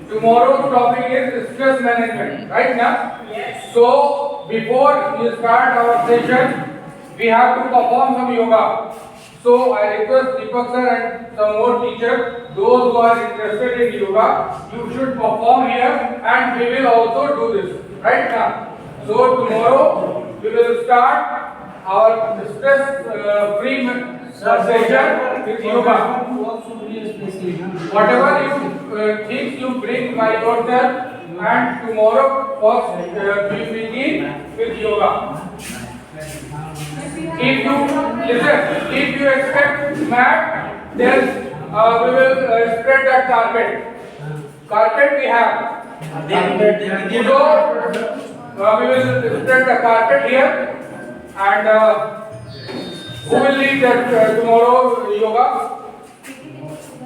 tomorrow's topic is stress management, right now? Yes. So before we start our session, we have to perform some yoga. So I request Deepak sir and some more teachers, those who are interested in yoga, you should perform here and we will also do this, right now. So tomorrow we will start our stress free session with yoga. Whatever you things you bring by yourself, and tomorrow first we begin with yoga. If you listen, if you expect mat, then we will spread that carpet. Carpet we have. So we will spread the carpet here, and who will lead that tomorrow yoga?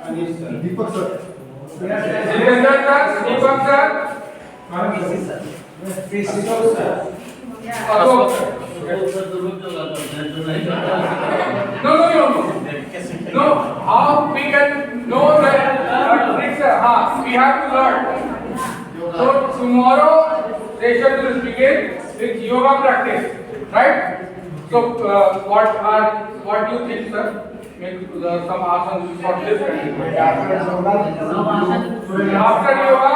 Deepak sir. Sindhar sir, Deepak sir, Ashok sir. Ashok sir. No. How we can know that tricks? We have to learn. So tomorrow session will begin with yoga practice, right? So what do you think, sir? Make some asanas for this. After yoga,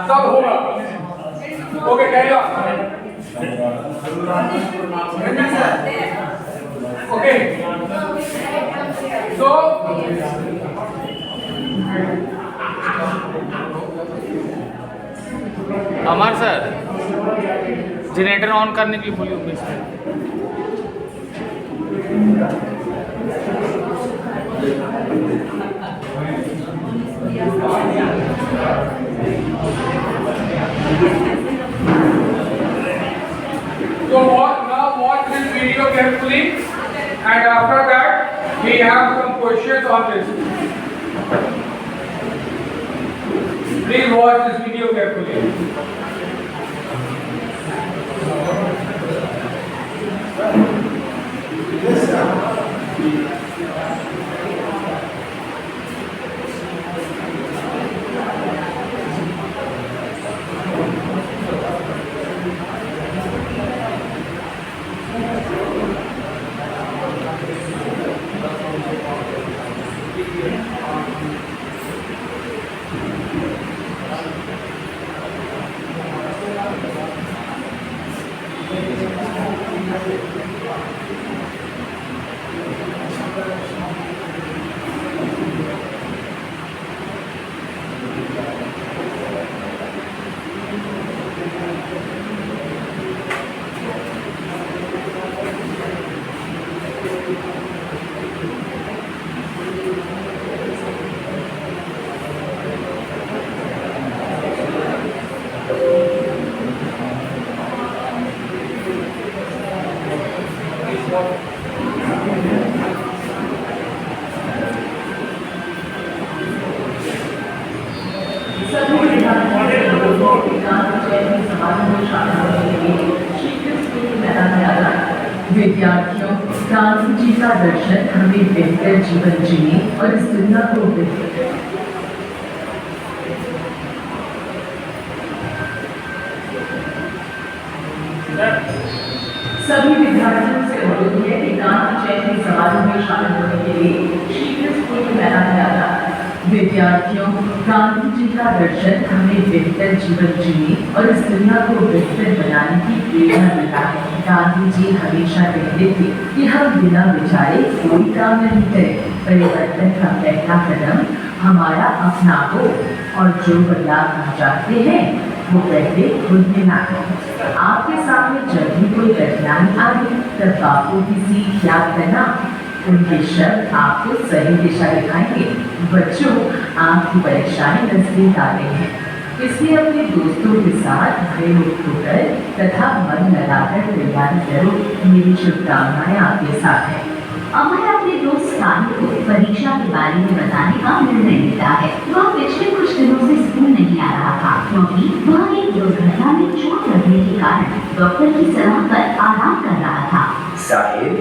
सब होगा. Okay, carry on. Okay. So Amar sir generator on करने के लिए बोलिए please. So now watch this video carefully, and after that we have some questions on this. Please watch this video carefully. Yes, sir. विद्यार्थियों, गांधी जी का दर्शन हमें बेहतर जीवन जीने और इस दुनिया को सभी विद्यार्थियों से अनुरोध है कि गांधी जयंती समारोह में शामिल होने के लिए शीघ्र स्कूल में मैदान में आना। विद्यार्थियों, गांधी जी का दर्शन हमें बेहतर जीवन जीने और इस दुनिया को बेहतर बनाने की प्रेरणा देता है। गांधी जी हमेशा कहते थे कि हम बिना विचारे कोई काम नहीं करें। परिवर्तन का पहला कदम हमारा अपना हो और जो बदलाव हम चाहते हैं वो पहले खुद में लाना। आपके सामने जब भी कोई कठिनाई आए तब बापू की सीख याद करना। उनके शब्द आपको सही दिशा दिखाएंगे। बच्चों, आपकी परीक्षाएं नजदीक आ गई हैं, इसलिए अपने दोस्तों के साथ भयमुक्त होकर तथा मन लगाकर तैयारी करो। मेरी शुभकामनाएं आपके साथ हैं। अमर अपने दोस्त साहिल को परीक्षा के बारे में बताने का निर्णय लेता है। वह पिछले कुछ दिनों से स्कूल नहीं आ रहा था क्योंकि वह एक दुर्घटना में चोट लगने के कारण डॉक्टर की सलाह पर आराम कर रहा था। साहिब,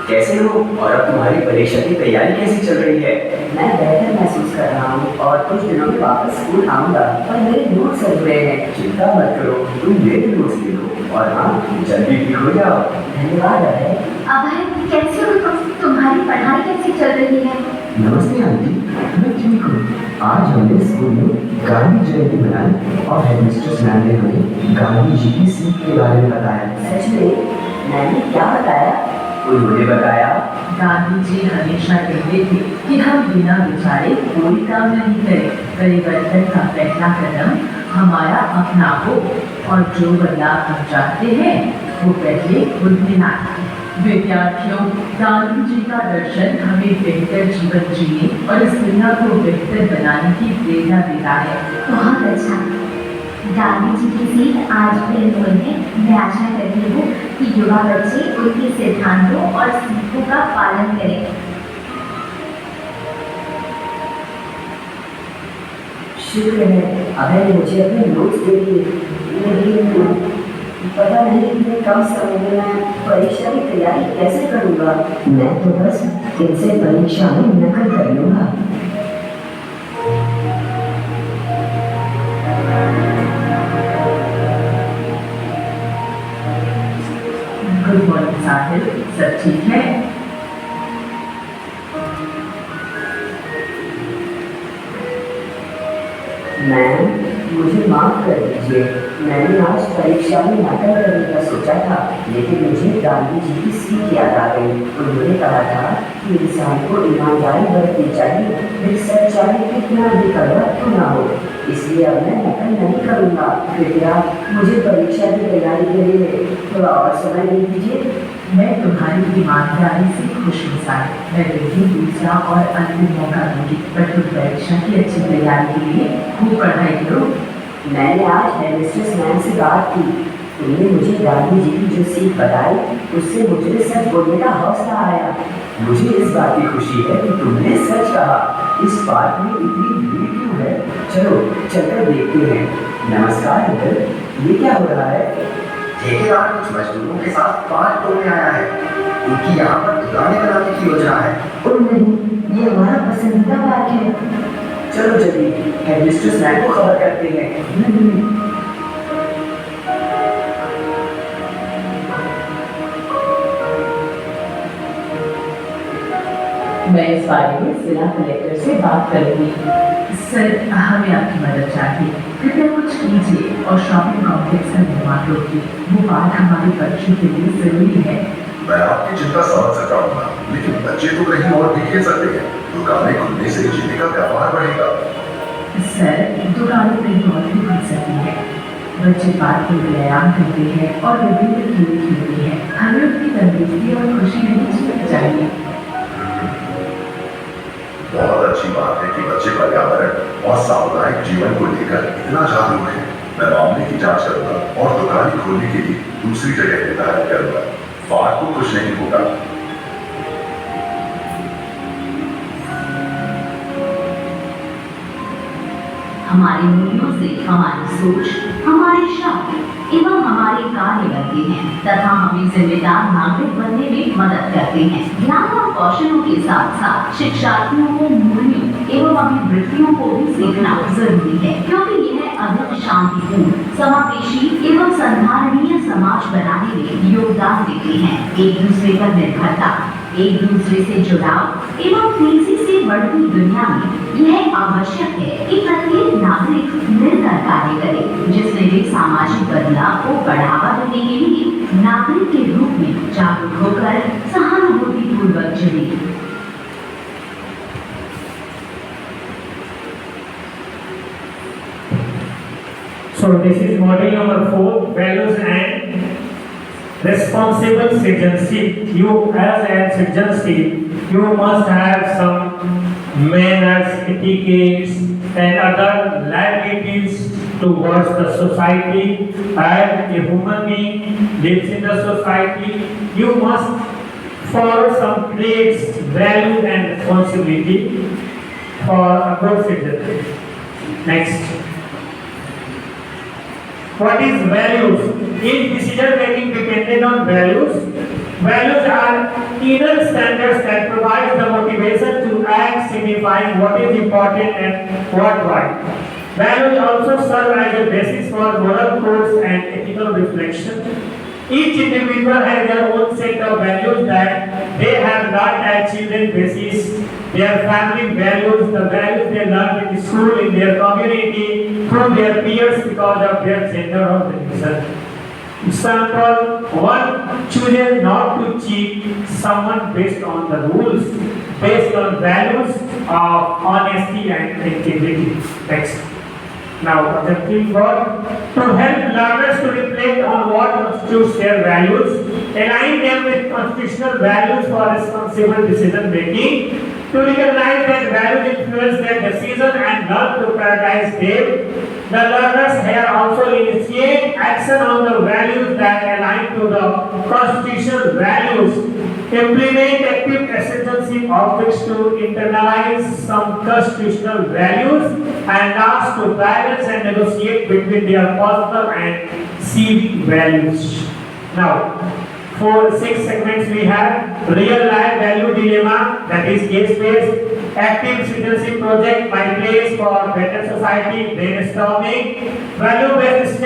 कैसे हो और अब तुम्हारी परीक्षा की तैयारी कैसी चल रही है? मैं बेहतर महसूस कर रहा हूँ और कुछ दिनों में वापस स्कूल आऊंगा, पर मेरे नोट्स अधूरे हैं। चिंता मत करो, तुम मेरे नोट्स ले लो और हाँ, जल्दी ठीक हो जाओ। धन्यवाद अभय। अभय कैसे हो तुम? तुम्हारी पढ़ाई कैसी चल रही है? नमस्ते आंटी, मैं ठीक हूँ। आज हमने स्कूल में गांधी जयंती मनाई और हेडमिस्ट्रेस मैम ने हमें गांधी जी की सीख के बारे में बताया। सच में? मैंने क्या बताया? उन्होंने बताया, गांधी जी हमेशा कहते थे कि हम बिना विचारे कोई काम नहीं करें। परिवर्तन का पहला कदम हमारा अपना हो और जो बदलाव हम चाहते हैं वो पहले खुद में ना आए। विद्यार्थियों, गांधी जी का दर्शन हमें बेहतर जीवन जीने और इस दुनिया को बेहतर बनाने की प्रेरणा देता है। बहुत अच्छा। गांधी जी की सीख आज भी अनमोल है। मैं आशा करती हूँ कि युवा बच्चे उनके सिद्धांतों और सीखों का पालन करें। शुक्र है अभय ने मुझे अपने नोट्स दे दिए, लेकिन पता नहीं इतने कम समय में मैं परीक्षा की तैयारी कैसे करूँगा। मैं तो बस इनसे परीक्षा में नकल कर लूँगा। गुड मॉर्निंग साहिब, सब ठीक है? मैम, मुझे माफ कर दीजिए। मैंने आज परीक्षा में नकल करने का सोचा था, लेकिन मुझे गांधी जी की सीख याद आ गई। उन्होंने कहा था कि इंसान को ईमानदारी बरतनी चाहिए, फिर सच्चाई कितना भी कड़वा क्यों ना हो। इसलिए अब मैं नकल नहीं करूँगा। कृपया मुझे परीक्षा की तैयारी के लिए थोड़ा और समय दे दीजिए। मैं तुम्हारी ईमानदारी से खुश हूँ साहब। मैं तुम्हें दूसरा और अंतिम मौका दूंगी, पर तुम परीक्षा की अच्छी तैयारी के लिए खूब पढ़ाई करो। मैंने आज हेडमिस्ट्रेस मैम से बात की। उन्होंने मुझे गांधी जी की जो सीख बताई, उससे मुझे सच बोलने का हौसला आया। मुझे इस बात की खुशी है कि तुमने सच कहा। इस पार्क में इतनी भीड़ क्यों है? चलो चलकर देखते हैं। नमस्कार मित्र, ये क्या हो रहा है? ठेकेदार कुछ मजदूरों के साथ पार्क तोड़ने आया है। उनकी यहाँ पर दुकानें बनाने की योजना है। और नहीं, ये हमारा पसंदीदा पार्क है। चलो जल्दी हेडमिस्ट्रेस मैम को खबर करते हैं। मैं इस बारे में जिला कलेक्टर से बात करूंगी। सर, हमें आपकी मदद चाहिए। कृपया कुछ कीजिए और शॉपिंग कॉम्प्लेक्स का निर्माण रोकिए। वो पार्क हमारे बच्चों के लिए जरूरी है। मैं आपकी चिंता समझ सकता हूँ, लेकिन बच्चे तो कहीं और भी खेल सकते हैं। दुकानें खुलने से जीने का व्यापार बढ़ेगा। सर, दुकानें कहीं और भी खुल सकती है। बच्चे पार्क में व्यायाम करते हैं और विभिन्न खेल खेलते हैं। हमें उनकी तंदुरुस्ती और खुशी नहीं छूटनी चाहिए। बहुत अच्छी बात है कि बच्चे पर्यावरण और सामुदायिक जीवन को लेकर इतना जागरूक है। मैं मामले की जांच करूंगा और दुकान खोलने के लिए दूसरी जगह निर्धारित करूंगा। पार्क को कुछ नहीं होगा। हमारे मूल्यों से हमारी सोच, हमारे शब्द एवं हमारे कार्य बनते हैं तथा हमें जिम्मेदार नागरिक बनने में मदद करते हैं। ज्ञान और कौशलों के साथ साथ शिक्षार्थियों को मूल्यों एवं अभिवृत्तियों को भी सीखना जरूरी है, क्योंकि यह अधिक शांतिपूर्ण, समावेशी एवं संधारणीय समाज बनाने में योगदान देते हैं। एक दूसरे पर निर्भरता, एक दूसरे से जुड़ाव एवं तेजी से बढ़ती दुनिया में यह आवश्यक है कि प्रत्येक नागरिक मिलकर कार्य करे, जिससे वे सामाजिक बदलाव को बढ़ावा देने के लिए नागरिक के रूप में जागरूक होकर सहानुभूतिपूर्वक जुड़े। So this is model number 4, values and responsible citizenship. You as a citizenship, you must have some manners, etiquettes and other liabilities towards the society. As a human being lives in the society, you must follow some traits, value and responsibility for a good citizen. Next. What is values? Is decision making dependent on values? Values are inner standards that provide the motivation to act, signifying what is important and what right. Values also serve as a basis for moral codes and ethical reflection. Each individual has their own set of values that they have learned as children basis. Their family values, the values they learn in school, in their community, through their peers because of their gender or religion. Example, one chooses not to cheat someone based on the rules, based on values of honesty and integrity. Next. Now, objective work to help learners to reflect on what constitutes their values, align them with constitutional values for responsible decision making, to recognize that values influence their decision and learn to prioritize them. The learners here also initiate action on the values that align to the constitutional values, implement active citizenship objects to internalize some constitutional values, and last to balance and negotiate between their personal and civic values. Now, for 6 segments we have real life value dilemma, that is case based, active citizenship project, my place for better society, brainstorming, value based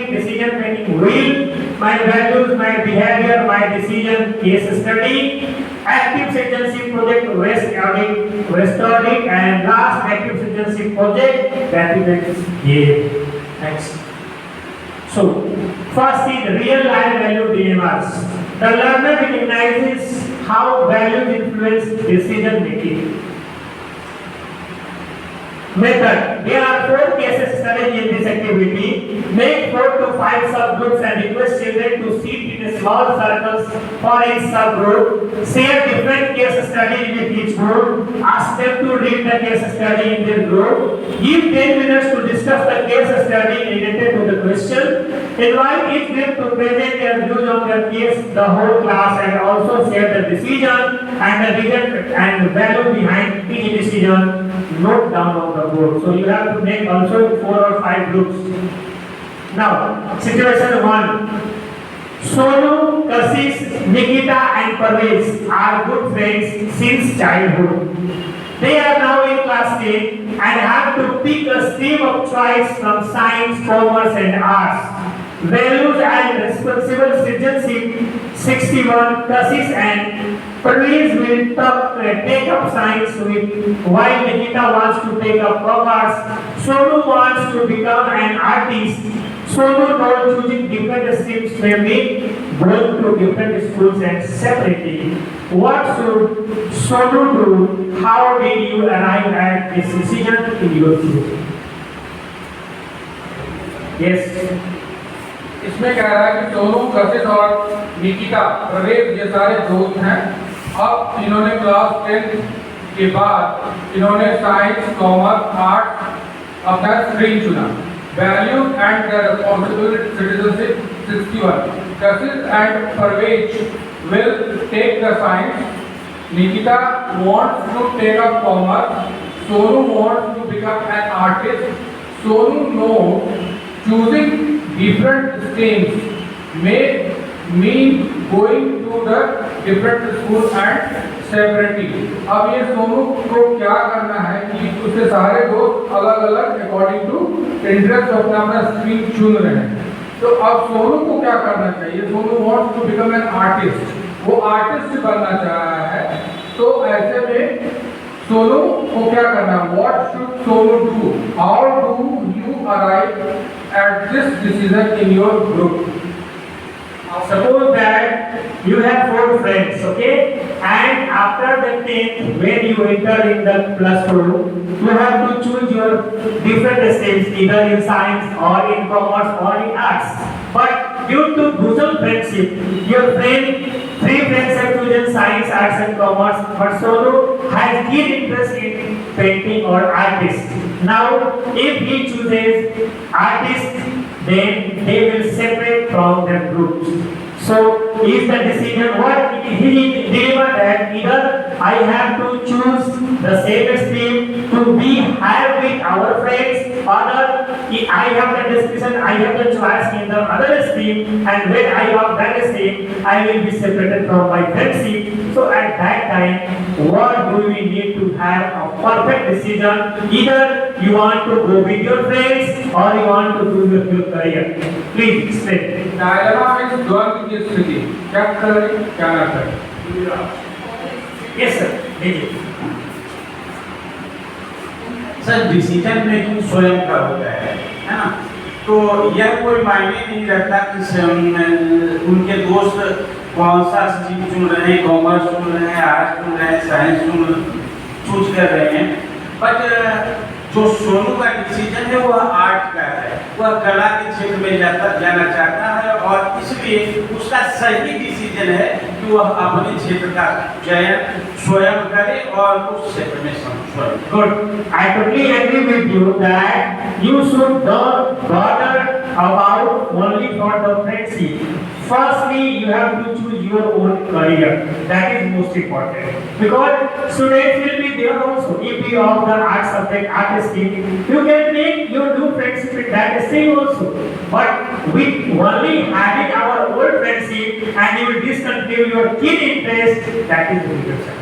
decision making wheel, my values, my behavior, my decision, case study, active citizenship project, West audit, and last active citizenship project, that is game. Next. So, first is real life value dilemmas. The learner recognizes how values influence decision making. Method. There are 4 cases studied in this activity. Make 4 to 5 subgroups and request children to sit in small circles for each subgroup. Share different case study with each group. Ask them to read the case study in their group. Give 10 minutes to discuss the case study related to the question. Invite each group to present their views on their case, the whole class, and also share the decision and the result and value behind each decision. Note down on the board. So you have to make also 4 or 5 groups. Now, situation 1. Sonu, Kashish, Nikita and Parvez are good friends since childhood. They are now in class 10 and have to pick a stream of choice from science, commerce and arts. Values and responsible citizenship 61. Kashish and Parvez will take up science while Nikita wants to take up commerce. Sonu wants to become an artist. Sonu knows choosing different streams may mean going to different schools and separately. What should Sonu do? How did you arrive at this decision in your future? Yes. इसमें कह रहा है कि सोनू, कशिश और निकिता, प्रवेश ये सारे दोस्त हैं। अब इन्होंने क्लास 10 के बाद इन्होंने साइंस, कॉमर्स, आर्ट अपना स्ट्रीम चुना। Values and responsible citizenship 61. Kashish and Parvez will take the science. Nikita wants to take up commerce. Sonu wants to become an artist. Sonu knows choosing different streams may mean going to the different school and separately. अब ये सोनू को क्या करना है कि उसके सारे दोस्त अलग अलग अकॉर्डिंग टू इंटरेस्ट अपना अपना स्ट्रीम चुन रहे हैं। तो अब सोनू को क्या करना चाहिए? Sonu wants to become an artist, वो आर्टिस्ट बनना चाह रहा है। तो ऐसे में सोनू को क्या करना? What should Sonu do? How do you arrive at this decision in your group? Suppose that you have 4 friends, okay? And after the 10th, when you enter in the plus 2, you have to choose your different streams, either in science or in commerce or in arts. But due to bosom friendship, your 3 friends have chosen science, arts and commerce, but Sonu has keen interest in painting or artist. Now, if he chooses artist, then they will separate from their groups. So, is the decision what he delivered that either I have to choose the same stream to be higher with our friends, or I have the discussion, I have the choice in the other stream, and when I have that stream, I will be separated from my friendship. So at that time, what do we need to have a perfect decision? Either you want to go with your friends or you want to do your career. Please explain. Dilemma में द्वंद्व की स्थिति, क्या करें क्या ना करें? Yes sir, लीजिए। सर डिसीजन मेकिंग स्वयं का होता है ना, तो यह कोई मायने नहीं रखता कि उनके दोस्त कौन सा स्ट्रीम चुन रहे हैं, कॉमर्स चुन रहे हैं, आर्ट्स चुन रहे हैं, साइंस चूज कर रहे हैं, बट जो सोनू का डिसीजन है वह आर्ट का है, वह कला के क्षेत्र में जाना चाहता है और इसलिए उसका सही डिसीजन है कि वह अपने क्षेत्र का चयन स्वयं करे और उस क्षेत्र में स्वयं। Good. I totally agree with you that you should not bother about only for the friendship. Firstly, you have to choose your own career. That is most important. Because students will be there also. If you have the art subject, art stream, you can make your new friendship in that stream also. But with only having our old friendship and you will discontinue your keen interest, that is the reason.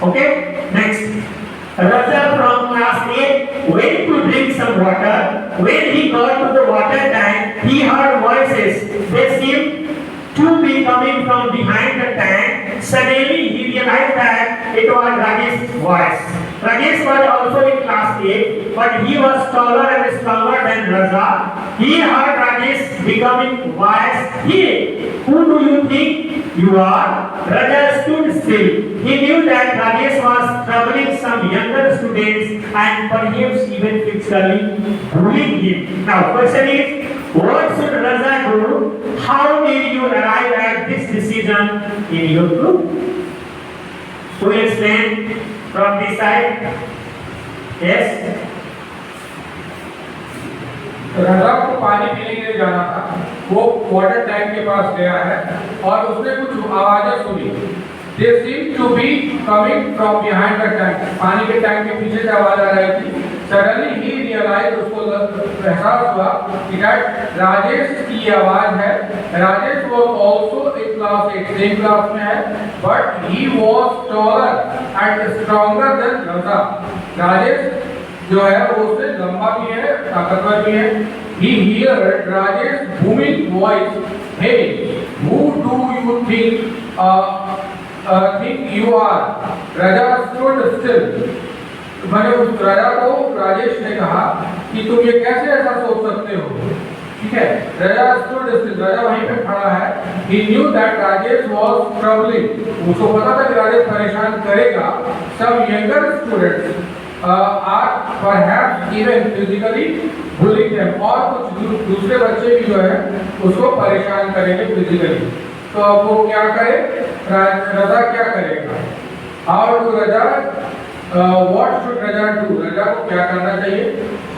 Okay? Next. Raja from class 8 went to drink some water. When he got to the water tank, he heard voices. They seemed to be coming from behind the tank. Suddenly he realized that it was Rajesh's voice. Rajesh was also in class 8, but he was taller and stronger than Raja. He heard Rajesh becoming voice. He, who do you think you are? Raja stood still. He knew that Rajesh was troubling some younger students and perhaps even physically bullying him. Now, question is, what should Raja do? How did you arrive at this decision in your group? Who will explain from this side? Yes? राजा को पानी पीने के लिए जाना था, वो water tank के पास गया है और उसने कुछ आवाजें सुनी। They seem to be coming from behind the tank. पानी के टैंक के पीछे से आवाज आ रही थी। Suddenly he realized, उसको एहसास हुआ कि राजेश की आवाज है। Rajesh was also in class 8, same class में है, but he was taller and stronger than Raja. Rajesh जो है वो उससे लंबा भी है, ताकतवर भी है। He heard Rajesh booming voice, "Hey, who do you think you are?" Raja stood still. मैंने उस राजा को राजेश ने कहा कि तुम ये कैसे ऐसा सोच सकते हो? ठीक है, राजा stood still. राजा वहीं पे खड़ा है। He knew that Rajesh was troubling. उसको पता था कि राजेश परेशान करेगा। Some younger students are perhaps even physically bullying them. और कुछ दूसरे बच्चे भी जो है उसको परेशान करेंगे फिजिकली। तो अब वो क्या करे? राजा क्या करेगा? How do Raja? What should Raja do? राजा को क्या करना चाहिए?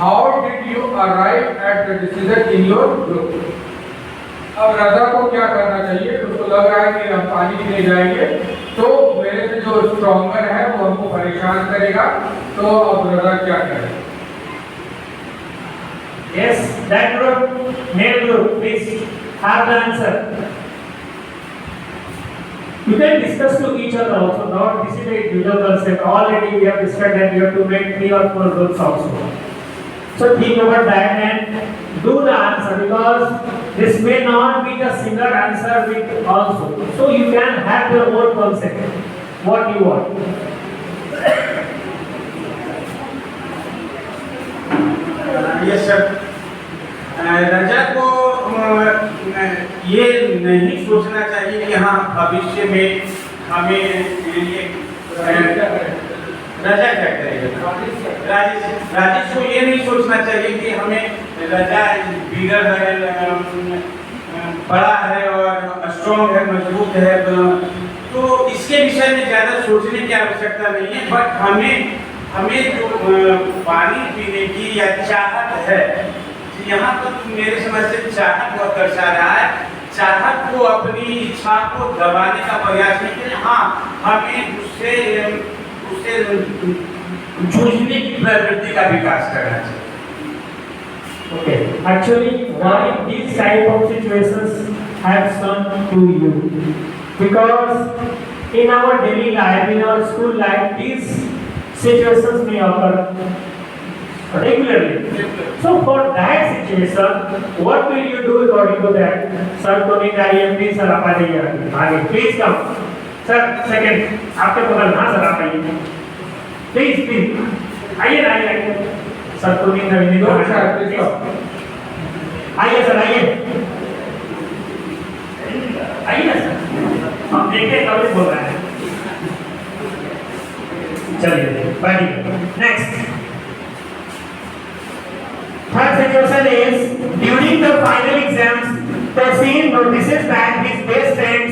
How did you arrive at the decision in your group? अब राजा को क्या करना चाहिए? उसको लग रहा है कि हम पानी पीने जाएंगे तो मेरे से जो स्ट्रॉन्गर है वो हमको परेशान करेगा, तो अब राजा क्या करे? Yes, that group, male group, please have the answer. You can discuss to each other also. Not this is a individual concept. Already we have discussed that you have to make 3 or 4 groups also. So think about that and do the answer, because this may not be the single answer with also. So you can have your own concept. What you want. Yes sir. राजा को ये नहीं सोचना चाहिए कि हाँ भविष्य में हमें ये राजा क्या करेगा। राजेश को ये नहीं सोचना चाहिए कि हमें राजा बिगड़ है, बड़ा है और स्ट्रॉन्ग है, मजबूत है, तो इसके विषय में ज़्यादा सोचने की आवश्यकता नहीं है। बट हमें जो पानी पीने की या चाहत है, यहाँ पर मेरे समझ से चाहत वो दर्शा रहा है, चाहत को अपनी इच्छा को दबाने का प्रयास नहीं करें। हाँ, हमें उससे जूझने की प्रवृत्ति का विकास करना चाहिए। Okay. Actually, why these type of situations have come to you? Because in our daily life, in our school life, these situations may occur regularly. So for that situation, what will you do according to that? Sir, को नहीं चाहिए, please sir आप आ जाइए आगे. Please come. Sir, second, आपके बगल हाँ sir आप आइए. Please, please. आइए ना आइए. Sir को नहीं चाहिए. No, sir, please come. आइए सर आइए. आइए ना सर. हम देखते कब बोल रहे हैं. चलिए बैठिए. Next. Third situation is during the final exams, Tahsin notices that his best friend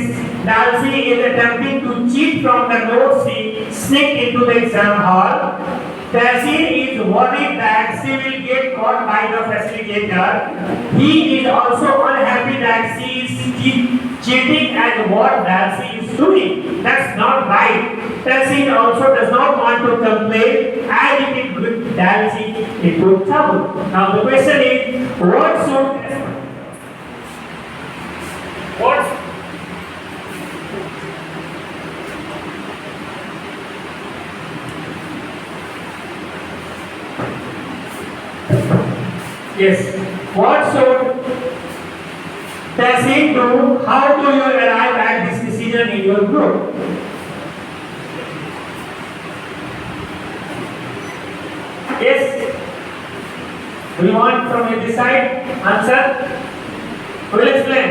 Dalsi is attempting to cheat from the notes he sneaked into the exam hall. Tahsin is worried that she will get caught by the facilitator. He is also unhappy that she is cheating at what Dalsi is doing. That's not right. Tahsin also does not want to complain as it is with Dalsi into trouble. Now the question is, what yes, what should Tahsin do? How do you arrive at this decision in your group? Yes. Do you want from your side answer? Who will explain?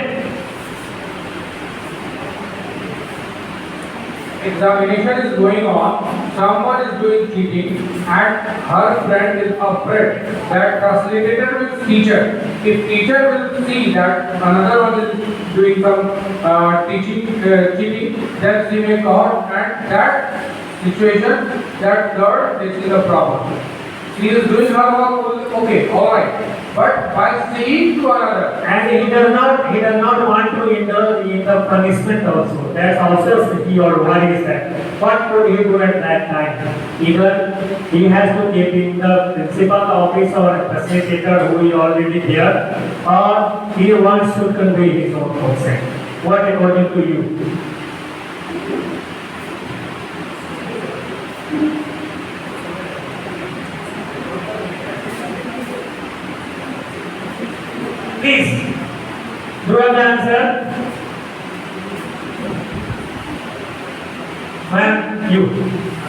Examination is going on, someone is doing cheating and her friend is afraid that facilitator will teach her. If teacher will see that another one is doing some cheating, then she may caught and that situation, that girl is in the problem. She is doing her work, okay, alright. But by seeing to another, And he does not want to indulge in the punishment also. That's also he or worries that. What could he do at that time? Either he has to keep in the principal office or facilitator who is already there, or he wants to convey his own concept. What according to you? Please, do you have the answer? Ma'am, you.